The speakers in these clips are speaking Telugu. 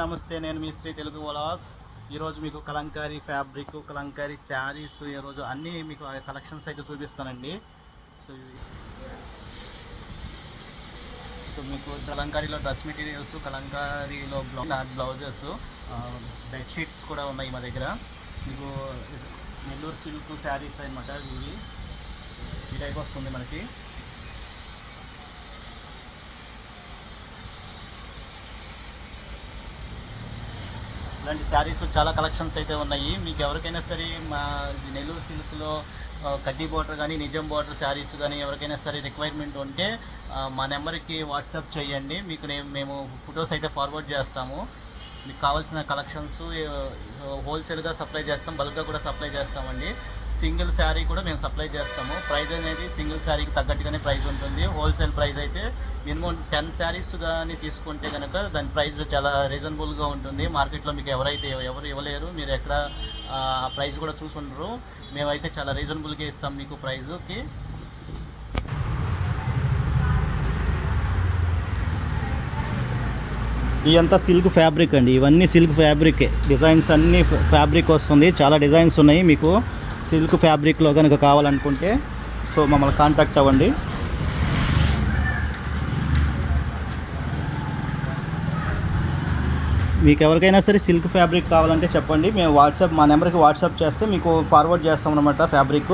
నమస్తే, నేను మీ శ్రీ తెలుగు వ్లాగ్స్. ఈరోజు మీకు కలంకారీ ఫ్యాబ్రిక్, కలంకారీ శారీస్ ఈరోజు అన్నీ మీకు కలెక్షన్స్ అయితే చూపిస్తానండి. సో మీకు కలంకారీలో డ్రెస్ మెటీరియల్స్, కలంకారీలో బ్లౌజెస్, బెడ్షీట్స్ కూడా ఉన్నాయి మా దగ్గర. మీకు నెల్లూరు సిల్క్ శారీస్ అనమాట. ఇవి ఈ టైప్ వస్తుంది మనకి. ఇలాంటి శారీస్ చాలా కలెక్షన్స్ అయితే ఉన్నాయి. మీకు ఎవరికైనా సరే మా నెల్లూరు సిల్క్లో కడ్డీ బోర్డర్ కానీ, నిజం బోర్డర్ శారీస్ కానీ ఎవరికైనా సరే రిక్వైర్మెంట్ ఉంటే మా నెంబర్కి వాట్సాప్ చేయండి. మీకు మేము ఫొటోస్ అయితే ఫార్వర్డ్ చేస్తాము. మీకు కావాల్సిన కలెక్షన్స్ హోల్సేల్గా సప్లై చేస్తాం, బల్క్గా కూడా సప్లై చేస్తామండి. సింగిల్ శారీ కూడా మేము సప్లై చేస్తాము. ప్రైస్ అనేది సింగిల్ శారీకి తగ్గట్టుగానే ప్రైస్ ఉంటుంది. హోల్సేల్ ప్రైస్ అయితే మినిమం 10 శారీస్ కానీ తీసుకుంటే కనుక దాని ప్రైస్ చాలా రీజనబుల్గా ఉంటుంది. మార్కెట్లో మీకు ఎవరు ఇవ్వలేరు. మీరు ఎక్కడ ఆ ప్రైస్ కూడా చూసుండరు. మేమైతే చాలా రీజనబుల్గా ఇస్తాం మీకు ప్రైజ్కి. ఇదంతా సిల్క్ ఫ్యాబ్రిక్ అండి. ఇవన్నీ సిల్క్ ఫ్యాబ్రికే. డిజైన్స్ అన్నీ ఫ్యాబ్రిక్ వస్తుంది. చాలా డిజైన్స్ ఉన్నాయి. మీకు సిల్క్ ఫ్యాబ్రిక్లో కనుక కావాలనుకుంటే సో మమ్మల్ని కాంటాక్ట్ అవ్వండి. మీకు ఎవరికైనా సరే సిల్క్ ఫ్యాబ్రిక్ కావాలంటే చెప్పండి. మేము మా నెంబర్కి వాట్సాప్ చేస్తే మీకు ఫార్వర్డ్ చేస్తాం అనమాట. ఫ్యాబ్రిక్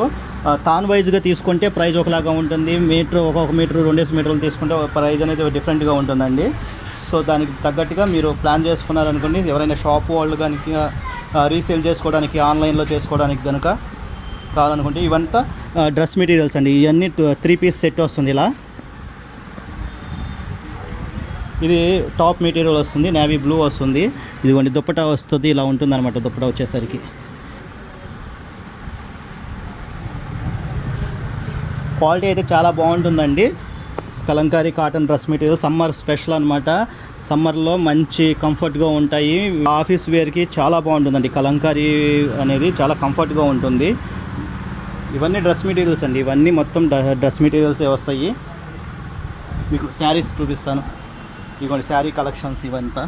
తాన్ వైజ్గా తీసుకుంటే ప్రైస్ ఒకలాగా ఉంటుంది. ఒక్కొక్క మీటర్ 2 మీటర్లు తీసుకుంటే ప్రైస్ అనేది డిఫరెంట్గా ఉంటుందండి. సో దానికి తగ్గట్టుగా మీరు ప్లాన్ చేసుకున్నారనుకోండి. ఎవరైనా షాప్ వాళ్ళు కనుక రీసేల్ చేసుకోవడానికి, ఆన్లైన్లో చేసుకోవడానికి కనుక కావాలనుకుంటే ఇవంతా డ్రెస్ మెటీరియల్స్ అండి. ఇవన్నీ 3 పీస్ సెట్ వస్తుంది. ఇలా ఇది టాప్ మెటీరియల్ వస్తుంది, నేవీ బ్లూ వస్తుంది. ఇదిగోండి దుప్పటా వస్తుంది. ఇలా ఉంటుంది అనమాట దుప్పటా వచ్చేసరికి. క్వాలిటీ అయితే చాలా బాగుంటుందండి. Kalamkari cotton dress material summer special అనమాట. సమ్మర్లో మంచి కంఫర్ట్గా ఉంటాయి. ఆఫీస్ వేర్కి చాలా బాగుంటుందండి. కలంకారీ అనేది చాలా కంఫర్ట్గా ఉంటుంది. ఇవన్నీ డ్రెస్ మెటీరియల్స్ అండి. ఇవన్నీ మొత్తం డ్రెస్ మెటీరియల్సే వస్తాయి. మీకు శారీస్ చూపిస్తాను. ఇవ్వండి శారీ కలెక్షన్స్ ఇవంతా.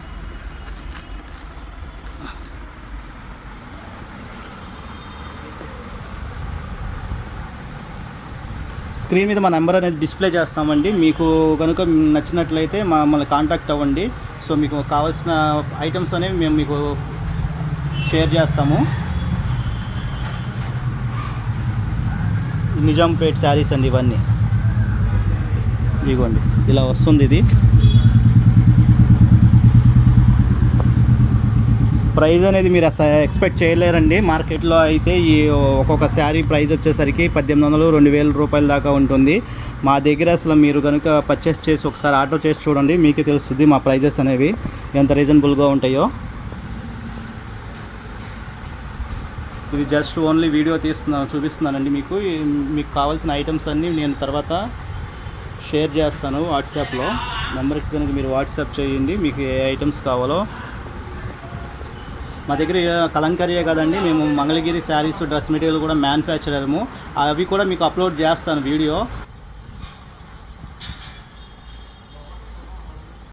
స్క్రీన్ మీద మా నెంబర్ అనేది డిస్ప్లే చేస్తామండి. మీకు కనుక నచ్చినట్లయితే మమ్మల్ని కాంటాక్ట్ అవ్వండి. సో మీకు కావాల్సిన ఐటమ్స్ అనేవి మేము మీకు షేర్ చేస్తాము. నిజాంపేట్ శారీస్ అండి ఇవన్నీ. ఇదిగోండి ఇలా వస్తుంది. ఇది ప్రైస్ అనేది మీరు అసలు ఎక్స్పెక్ట్ చేయలేరండి. మార్కెట్లో అయితే ఈ ఒక్కొక్క శారీ ప్రైస్ వచ్చేసరికి 1800-2000 రూపాయల దాకా ఉంటుంది. మా దగ్గర అసలు మీరు కనుక పర్చేస్ చేసి ఒకసారి ఆర్డర్ చేసి చూడండి, మీకే తెలుస్తుంది మా ప్రైజెస్ అనేవి ఎంత రీజనబుల్గా ఉంటాయో. ఇది జస్ట్ ఓన్లీ వీడియో చూపిస్తున్నానండి మీకు. మీకు కావాల్సిన ఐటమ్స్ అన్నీ నేను తర్వాత షేర్ చేస్తాను వాట్సాప్లో. నెంబర్కి కనుక మీరు వాట్సాప్ చేయండి మీకు ఏ ఐటమ్స్ కావాలో. మా దగ్గర కలంకారీయే కదండి, మేము మంగళగిరి శారీస్ డ్రెస్ మెటీరియల్ కూడా మ్యానుఫ్యాక్చరర్ము. అవి కూడా మీకు అప్లోడ్ చేస్తాను వీడియో.